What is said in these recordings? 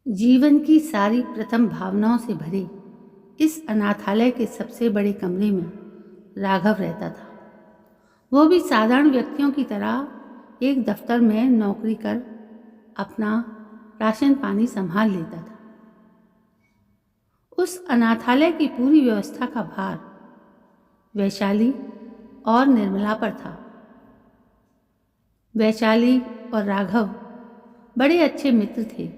जीवन की सारी प्रथम भावनाओं से भरे इस अनाथालय के सबसे बड़े कमरे में राघव रहता था। वो भी साधारण व्यक्तियों की तरह एक दफ्तर में नौकरी कर अपना राशन पानी संभाल लेता था। उस अनाथालय की पूरी व्यवस्था का भार वैशाली और निर्मला पर था। वैशाली और राघव बड़े अच्छे मित्र थे।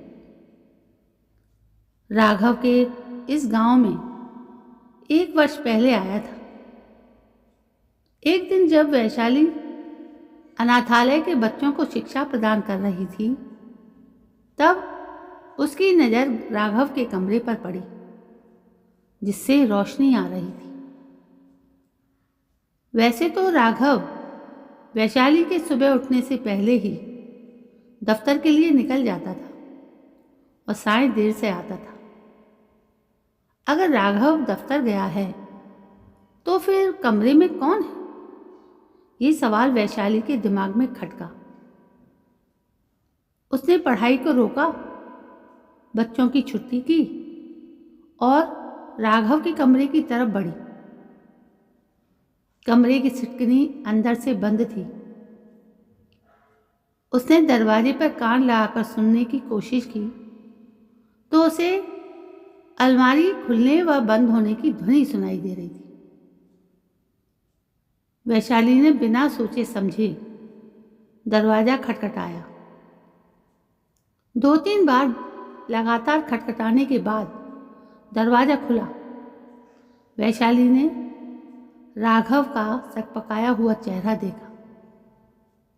राघव के इस गांव में 1 वर्ष पहले आया था। एक दिन जब वैशाली अनाथालय के बच्चों को शिक्षा प्रदान कर रही थी, तब उसकी नज़र राघव के कमरे पर पड़ी, जिससे रोशनी आ रही थी। वैसे तो राघव वैशाली के सुबह उठने से पहले ही दफ्तर के लिए निकल जाता था और साय देर से आता था। अगर राघव दफ्तर गया है तो फिर कमरे में कौन है? ये सवाल वैशाली के दिमाग में खटका। उसने पढ़ाई को रोका, बच्चों की छुट्टी की और राघव के कमरे की तरफ बढ़ी। कमरे की सिटकनी अंदर से बंद थी। उसने दरवाजे पर कान लगाकर सुनने की कोशिश की तो उसे अलमारी खुलने व बंद होने की ध्वनि सुनाई दे रही थी। वैशाली ने बिना सोचे समझे दरवाजा खटखटाया। 2-3 बार लगातार खटखटाने के बाद दरवाजा खुला। वैशाली ने राघव का सकपकाया हुआ चेहरा देखा।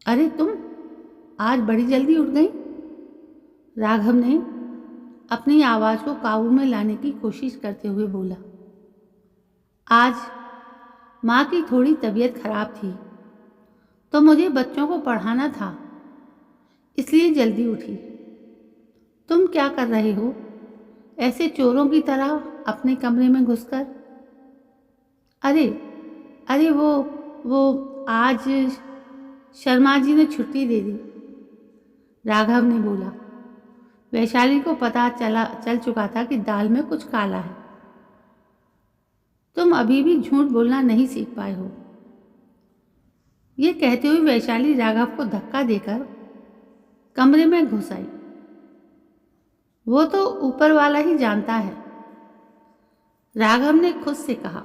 अरे तुम आज बड़ी जल्दी उठ गई? राघव ने अपनी आवाज़ को काबू में लाने की कोशिश करते हुए बोला। आज माँ की थोड़ी तबीयत खराब थी तो मुझे बच्चों को पढ़ाना था, इसलिए जल्दी उठी। तुम क्या कर रहे हो ऐसे चोरों की तरह अपने कमरे में घुसकर? अरे अरे वो आज शर्मा जी ने छुट्टी दे दी, राघव ने बोला। वैशाली को पता चल चुका था कि दाल में कुछ काला है। तुम अभी भी झूठ बोलना नहीं सीख पाए हो। ये कहते हुए वैशाली राघव को धक्का देकर कमरे में घुस आई। वो तो ऊपर वाला ही जानता है, राघव ने खुद से कहा।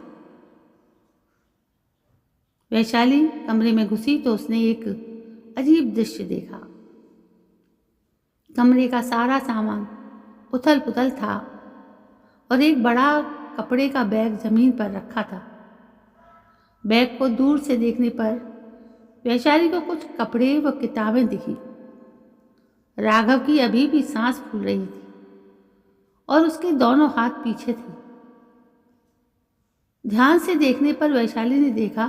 वैशाली कमरे में घुसी तो उसने एक अजीब दृश्य देखा। कमरे का सारा सामान उथल पुथल था और एक बड़ा कपड़े का बैग जमीन पर रखा था। बैग को दूर से देखने पर वैशाली को कुछ कपड़े व किताबें दिखी। राघव की अभी भी सांस फूल रही थी और उसके दोनों हाथ पीछे थे। ध्यान से देखने पर वैशाली ने देखा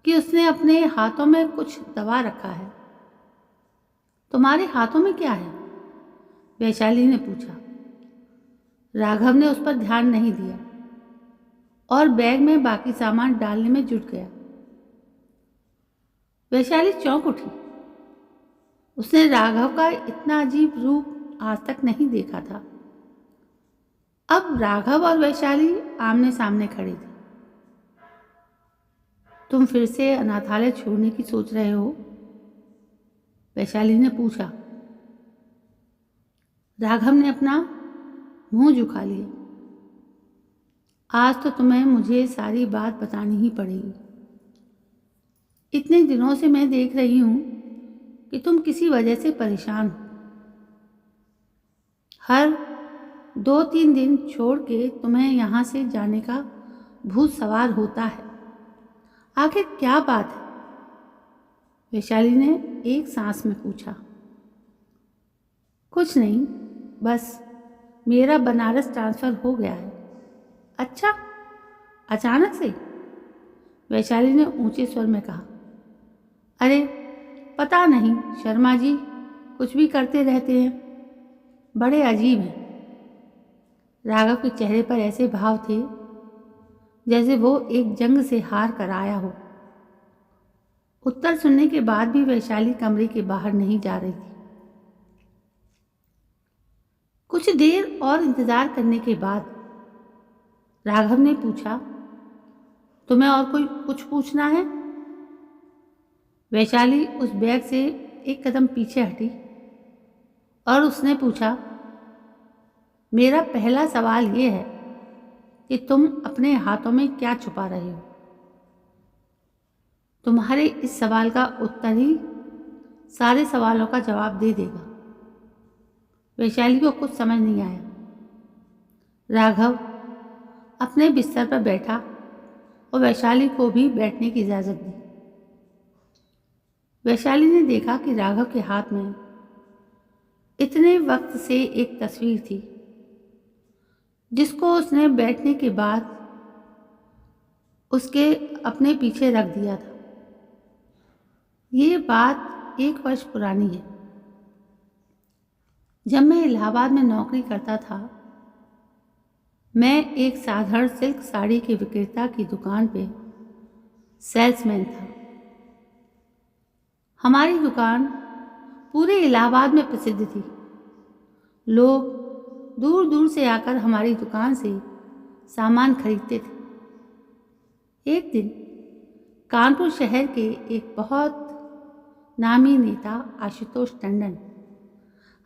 कि उसने अपने हाथों में कुछ दबा रखा है। तुम्हारे हाथों में क्या है? वैशाली ने पूछा। राघव ने उस पर ध्यान नहीं दिया और बैग में बाकी सामान डालने में जुट गया। वैशाली चौंक उठी। उसने राघव का इतना अजीब रूप आज तक नहीं देखा था। अब राघव और वैशाली आमने सामने खड़े थे। तुम फिर से अनाथालय छोड़ने की सोच रहे हो? वैशाली ने पूछा। राघव ने अपना मुंह झुका लिया। आज तो तुम्हें मुझे सारी बात बतानी ही पड़ेगी। इतने दिनों से मैं देख रही हूं कि तुम किसी वजह से परेशान हो। हर 2-3 दिन छोड़ के तुम्हें यहाँ से जाने का भूत सवार होता है। आखिर क्या बात है? वैशाली ने एक सांस में पूछा। कुछ नहीं, बस मेरा बनारस ट्रांसफ़र हो गया है। अच्छा, अचानक से? वैशाली ने ऊंचे स्वर में कहा। अरे पता नहीं, शर्मा जी कुछ भी करते रहते हैं, बड़े अजीब हैं। राघव के चेहरे पर ऐसे भाव थे जैसे वो एक जंग से हार कर आया हो। उत्तर सुनने के बाद भी वैशाली कमरे के बाहर नहीं जा रही थी। कुछ देर और इंतजार करने के बाद राघव ने पूछा, तुम्हें और कोई कुछ पूछना है? वैशाली उस बैग से एक कदम पीछे हटी और उसने पूछा, मेरा पहला सवाल ये है कि तुम अपने हाथों में क्या छुपा रहे हो? तुम्हारे इस सवाल का उत्तर ही सारे सवालों का जवाब दे देगा। वैशाली को कुछ समझ नहीं आया। राघव अपने बिस्तर पर बैठा और वैशाली को भी बैठने की इजाज़त दी। वैशाली ने देखा कि राघव के हाथ में इतने वक्त से एक तस्वीर थी जिसको उसने बैठने के बाद उसके अपने पीछे रख दिया था। ये बात 1 वर्ष पुरानी है। जब मैं इलाहाबाद में नौकरी करता था, मैं एक साधारण सिल्क साड़ी के विक्रेता की दुकान पे सेल्समैन था। हमारी दुकान पूरे इलाहाबाद में प्रसिद्ध थी। लोग दूर दूर से आकर हमारी दुकान से सामान खरीदते थे। एक दिन कानपुर शहर के एक बहुत नामी नेता आशुतोष टंडन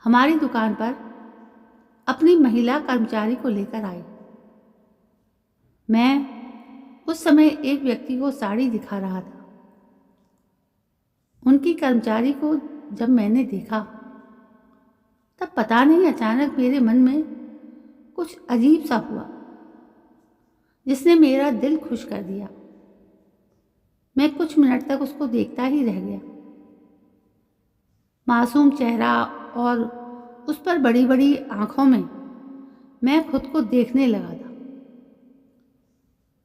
हमारी दुकान पर अपनी महिला कर्मचारी को लेकर आए। मैं उस समय एक व्यक्ति को साड़ी दिखा रहा था। उनकी कर्मचारी को जब मैंने देखा तब पता नहीं अचानक मेरे मन में कुछ अजीब सा हुआ जिसने मेरा दिल खुश कर दिया। मैं कुछ मिनट तक उसको देखता ही रह गया। मासूम चेहरा और उस पर बड़ी बड़ी आंखों में मैं खुद को देखने लगा था।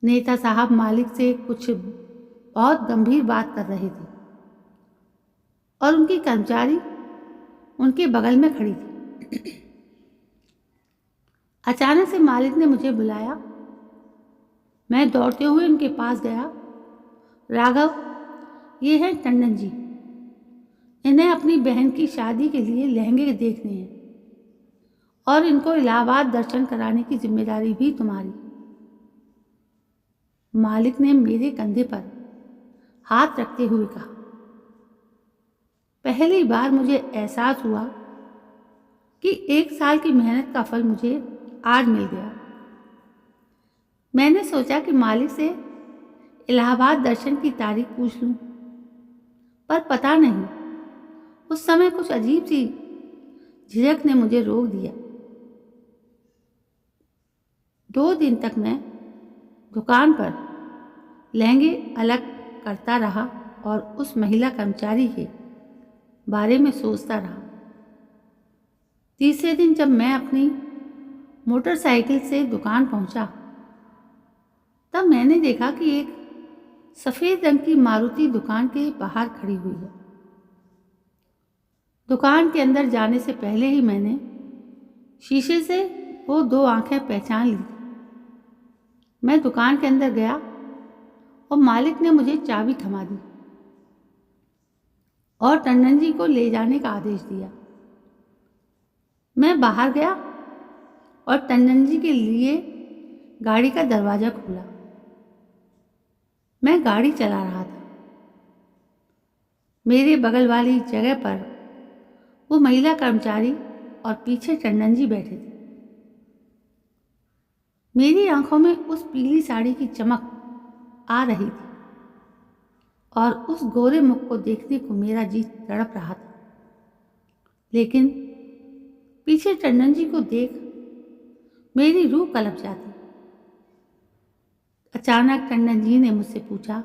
नेता साहब मालिक से कुछ बहुत गंभीर बात कर रहे थे और उनकी कर्मचारी उनके बगल में खड़ी थी। अचानक से मालिक ने मुझे बुलाया। मैं दौड़ते हुए उनके पास गया। राघव, ये हैं टंडन जी। इन्हें अपनी बहन की शादी के लिए लहंगे देखने हैं और इनको इलाहाबाद दर्शन कराने की जिम्मेदारी भी तुम्हारी। मालिक ने मेरे कंधे पर हाथ रखते हुए कहा। पहली बार मुझे एहसास हुआ कि 1 साल की मेहनत का फल मुझे आज मिल गया। मैंने सोचा कि मालिक से इलाहाबाद दर्शन की तारीख पूछ लूं, पर पता नहीं उस समय कुछ अजीब सी झिझक ने मुझे रोक दिया। 2 दिन तक मैं दुकान पर लहंगे अलग करता रहा और उस महिला कर्मचारी के बारे में सोचता रहा। तीसरे दिन जब मैं अपनी मोटरसाइकिल से दुकान पहुंचा तब मैंने देखा कि एक सफ़ेद रंग की मारुति दुकान के बाहर खड़ी हुई है। दुकान के अंदर जाने से पहले ही मैंने शीशे से वो 2 आंखें पहचान ली थी। मैं दुकान के अंदर गया और मालिक ने मुझे चाबी थमा दी और टंडन जी को ले जाने का आदेश दिया। मैं बाहर गया और टंडन जी के लिए गाड़ी का दरवाज़ा खोला। मैं गाड़ी चला रहा था। मेरे बगल वाली जगह पर वो महिला कर्मचारी और पीछे टंडन जी बैठे थे। मेरी आंखों में उस पीली साड़ी की चमक आ रही थी और उस गोरे मुख को देखने को मेरा जी तड़प रहा था। लेकिन पीछे टंडन जी को देख मेरी रूह कलप जाती। अचानक टंडन जी ने मुझसे पूछा,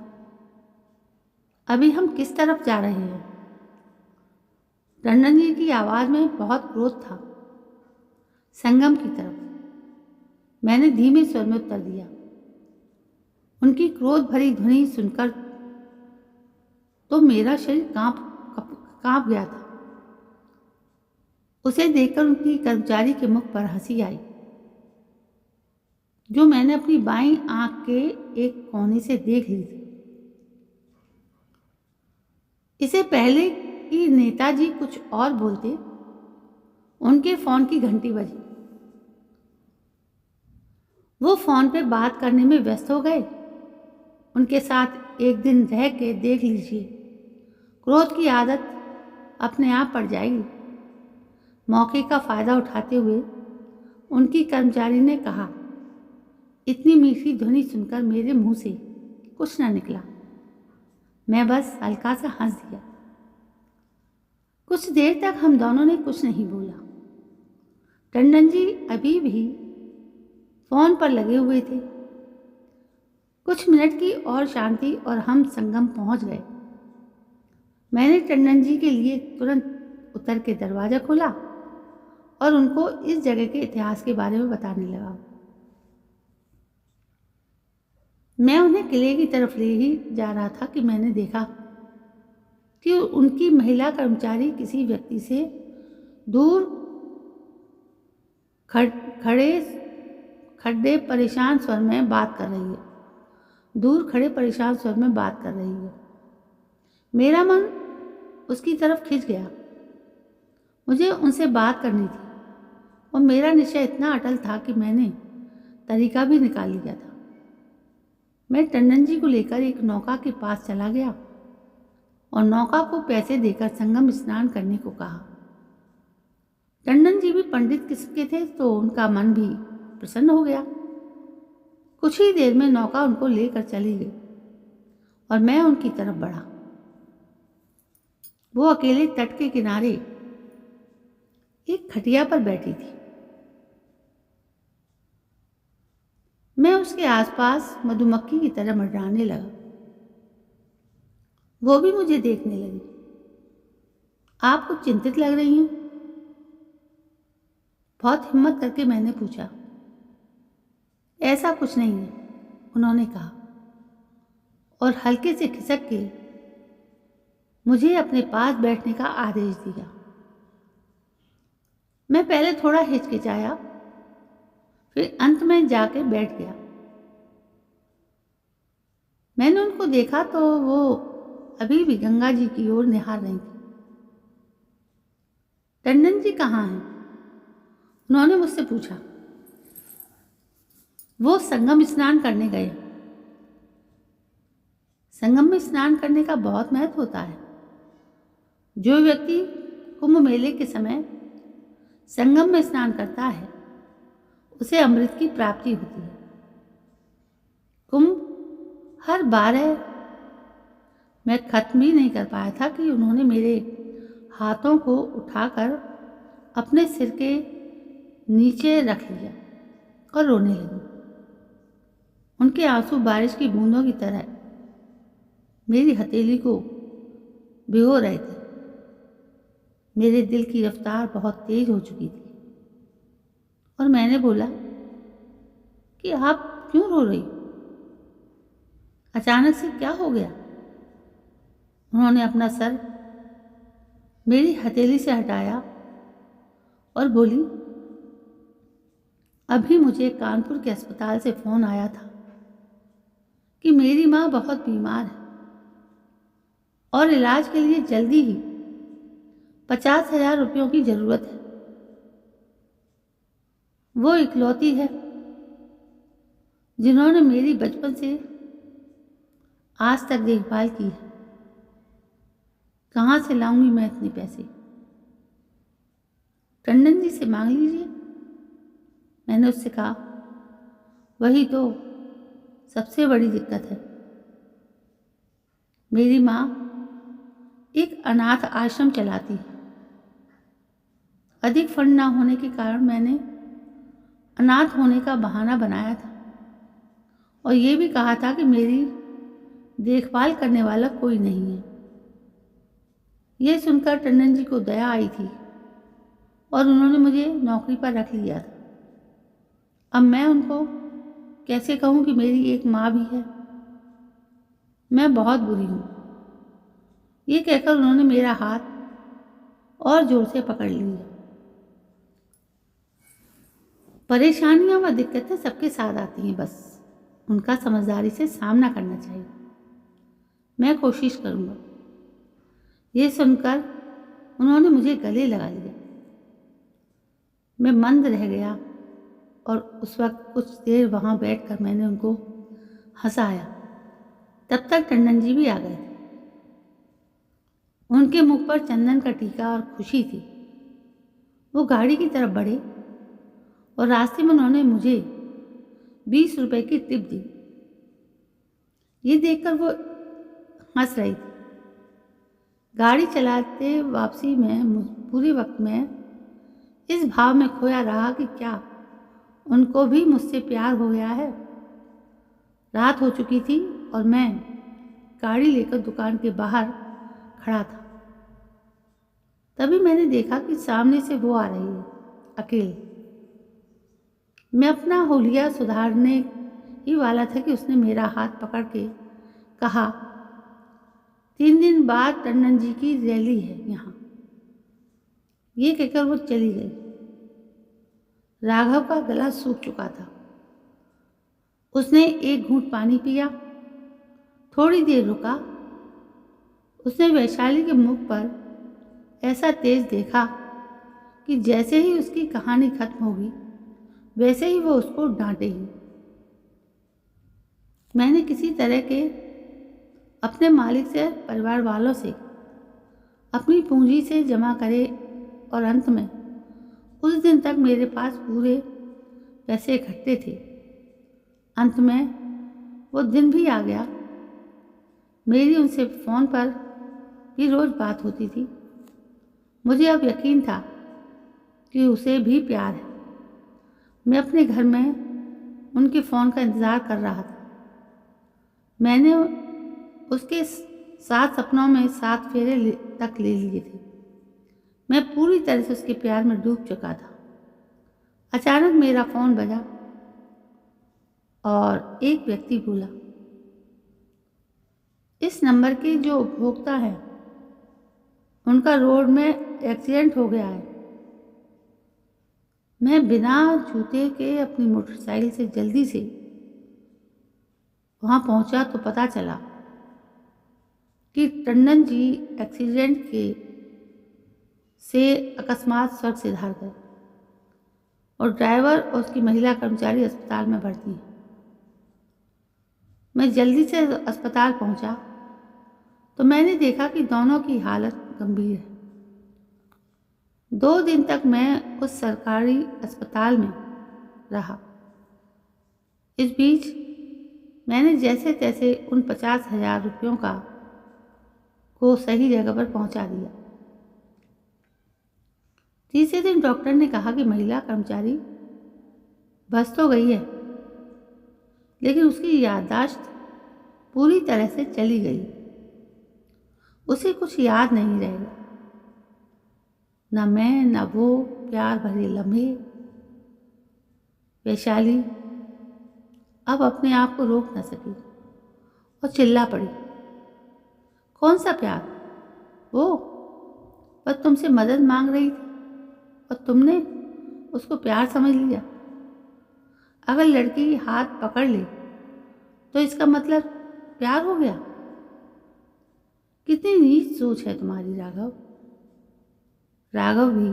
अभी हम किस तरफ जा रहे हैं? टंडन जी की आवाज़ में बहुत क्रोध था। संगम की तरफ, मैंने धीमे स्वर में उत्तर दिया। उनकी क्रोध भरी ध्वनि सुनकर तो मेरा शरीर कांप गया था। उसे देखकर उनकी कर्मचारी के मुख पर हंसी आई, जो मैंने अपनी बाईं आंख के एक कोने से देख ली थी। इससे पहले कि नेताजी कुछ और बोलते, उनके फोन की घंटी बजी। वो फ़ोन पे बात करने में व्यस्त हो गए। उनके साथ एक दिन रह के देख लीजिए, क्रोध की आदत अपने आप पड़ जाएगी। मौके का फ़ायदा उठाते हुए उनकी कर्मचारी ने कहा। इतनी मीठी ध्वनि सुनकर मेरे मुंह से कुछ न निकला। मैं बस हल्का सा हंस दिया। कुछ देर तक हम दोनों ने कुछ नहीं बोला। टंडन जी अभी भी फ़ोन पर लगे हुए थे। कुछ मिनट की और शांति और हम संगम पहुंच गए। मैंने टंडन जी के लिए तुरंत उतर के दरवाज़ा खोला और उनको इस जगह के इतिहास के बारे में बताने लगा। मैं उन्हें किले की तरफ ले ही जा रहा था कि मैंने देखा कि उनकी महिला कर्मचारी किसी व्यक्ति से दूर खड़े परेशान स्वर में बात कर रही है। मेरा मन उसकी तरफ खिंच गया। मुझे उनसे बात करनी थी और मेरा निश्चय इतना अटल था कि मैंने तरीका भी निकाल लिया था। मैं टंडन जी को लेकर एक नौका के पास चला गया और नौका को पैसे देकर संगम स्नान करने को कहा। टंडन जी भी पंडित किस्म के थे तो उनका मन भी प्रसन्न हो गया। कुछ ही देर में नौका उनको लेकर चली गई और मैं उनकी तरफ बढ़ा। वो अकेले तट के किनारे एक खटिया पर बैठी थी। मैं उसके आसपास मधुमक्खी की तरह मंडराने लगा। वो भी मुझे देखने लगी। आप कुछ चिंतित लग रही हैं? बहुत हिम्मत करके मैंने पूछा। ऐसा कुछ नहीं है, उन्होंने कहा और हल्के से खिसक के मुझे अपने पास बैठने का आदेश दिया। मैं पहले थोड़ा हिचकिचाया, फिर अंत में जाके बैठ गया। मैंने उनको देखा तो वो अभी भी गंगा जी की ओर निहार रही थी। टंडन जी कहाँ हैं? उन्होंने मुझसे पूछा। वो संगम स्नान करने गए। संगम में स्नान करने का बहुत महत्व होता है। जो व्यक्ति कुंभ मेले के समय संगम में स्नान करता है उसे अमृत की प्राप्ति होती है। कुंभ हर बार है। मैं खत्म ही नहीं कर पाया था कि उन्होंने मेरे हाथों को उठाकर अपने सिर के नीचे रख लिया और रोने लगी। उनके आंसू बारिश की बूंदों की तरह मेरी हथेली को भिगो रहे थे। मेरे दिल की रफ्तार बहुत तेज हो चुकी थी और मैंने बोला कि आप क्यों रो रही? अचानक से क्या हो गया? उन्होंने अपना सर मेरी हथेली से हटाया और बोली, अभी मुझे कानपुर के अस्पताल से फ़ोन आया था कि मेरी माँ बहुत बीमार है और इलाज के लिए जल्दी ही 50,000 रुपयों की ज़रूरत है। वो इकलौती है जिन्होंने मेरी बचपन से आज तक देखभाल की है। कहाँ से लाऊंगी मैं इतने पैसे? टंडन जी से मांग लीजिए, मैंने उससे कहा। वही तो सबसे बड़ी दिक्कत है। मेरी माँ एक अनाथ आश्रम चलाती है। अधिक फंड ना होने के कारण मैंने अनाथ होने का बहाना बनाया था और ये भी कहा था कि मेरी देखभाल करने वाला कोई नहीं है। यह सुनकर टंडन जी को दया आई थी और उन्होंने मुझे नौकरी पर रख लिया था। अब मैं उनको कैसे कहूँ कि मेरी एक माँ भी है? मैं बहुत बुरी हूँ। ये कहकर उन्होंने मेरा हाथ और जोर से पकड़ लिया। परेशानियां व दिक्कतें सबके साथ आती हैं, बस उनका समझदारी से सामना करना चाहिए। मैं कोशिश करूँगा। ये सुनकर उन्होंने मुझे गले लगा लिया। मैं मंद रह गया और उस वक्त कुछ देर वहाँ बैठकर मैंने उनको हंसाया। तब तक टंडन जी भी आ गए थे। उनके मुख पर चंदन का टीका और खुशी थी। वो गाड़ी की तरफ बढ़े और रास्ते में उन्होंने मुझे 20 रुपए की टिप दी। ये देखकर वो हंस रही थी। गाड़ी चलाते वापसी में पूरे वक्त में इस भाव में खोया रहा कि क्या उनको भी मुझसे प्यार हो गया है। रात हो चुकी थी और मैं गाड़ी लेकर दुकान के बाहर खड़ा था। तभी मैंने देखा कि सामने से वो आ रही है, अकेले। मैं अपना हुलिया सुधारने ही वाला था कि उसने मेरा हाथ पकड़ के कहा, 3 दिन बाद टंडन जी की रैली है यहाँ। ये कहकर वो चली गई। राघव का गला सूख चुका था। उसने एक घूंट पानी पिया, थोड़ी देर रुका। उसने वैशाली के मुख पर ऐसा तेज देखा कि जैसे ही उसकी कहानी खत्म होगी वैसे ही वो उसको डांटेगी। मैंने किसी तरह के अपने मालिक से, परिवार वालों से, अपनी पूंजी से जमा करे और अंत में उस दिन तक मेरे पास पूरे पैसे इकट्ठे थे। अंत में वो दिन भी आ गया। मेरी उनसे फ़ोन पर भी रोज़ बात होती थी। मुझे अब यकीन था कि उसे भी प्यार है। मैं अपने घर में उनके फ़ोन का इंतज़ार कर रहा था। मैंने उसके 7 सपनों में 7 फेरे तक ले लिए थे। मैं पूरी तरह से उसके प्यार में डूब चुका था। अचानक मेरा फ़ोन बजा और एक व्यक्ति बोला, इस नंबर के जो उपभोक्ता हैं उनका रोड में एक्सीडेंट हो गया है। मैं बिना जूते के अपनी मोटरसाइकिल से जल्दी से वहाँ पहुँचा तो पता चला कि टंडन जी एक्सीडेंट से अकस्मात स्वर्ग सिधार गए और ड्राइवर और उसकी महिला कर्मचारी अस्पताल में भर्ती हैं। मैं जल्दी से अस्पताल पहुंचा तो मैंने देखा कि दोनों की हालत गंभीर है। 2 दिन तक मैं उस सरकारी अस्पताल में रहा। इस बीच मैंने जैसे तैसे उन 50,000 रुपयों को सही जगह पर पहुंचा दिया। तीसरे दिन डॉक्टर ने कहा कि महिला कर्मचारी बच तो गई है, लेकिन उसकी याददाश्त पूरी तरह से चली गई। उसे कुछ याद नहीं रहेगा, न मैं न वो प्यार भरे लम्हे। वैशाली अब अपने आप को रोक न सकी और चिल्ला पड़ी, कौन सा प्यार? वो बस तुमसे मदद मांग रही थी और तुमने उसको प्यार समझ लिया। अगर लड़की हाथ पकड़ ले तो इसका मतलब प्यार हो गया। कितनी नीच सोच है तुम्हारी राघव। राघव भी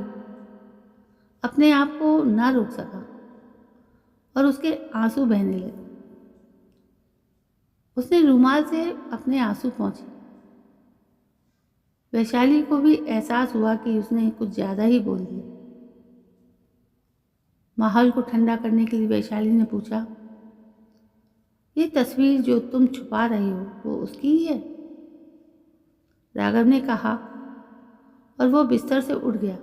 अपने आप को ना रोक सका और उसके आंसू बहने लगे। उसने रुमाल से अपने आंसू पोंछे। वैशाली को भी एहसास हुआ कि उसने कुछ ज़्यादा ही बोल दिया। माहौल को ठंडा करने के लिए वैशाली ने पूछा, ये तस्वीर जो तुम छुपा रहे हो वो उसकी ही है? राघव ने कहा और वो बिस्तर से उठ गया।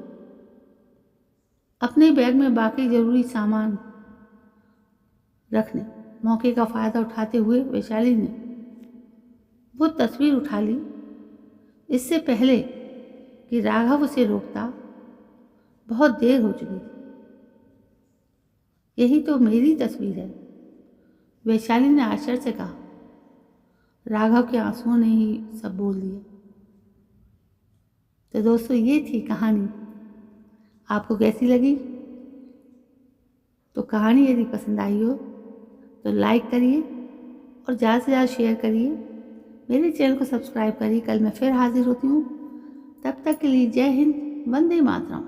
अपने बैग में बाकी ज़रूरी सामान रखने मौके का फ़ायदा उठाते हुए वैशाली ने वो तस्वीर उठा ली। इससे पहले कि राघव उसे रोकता बहुत देर हो चुकी थी। यही तो मेरी तस्वीर है, वैशाली ने आश्चर्य से कहा। राघव के आंसुओं ने ही सब बोल दिया। तो दोस्तों, ये थी कहानी। आपको कैसी लगी? तो कहानी यदि पसंद आई हो तो लाइक करिए और ज़्यादा से ज़्यादा शेयर करिए। मेरे चैनल को सब्सक्राइब करिए। कल मैं फिर हाजिर होती हूँ। तब तक के लिए जय हिंद, वंदे मातरम।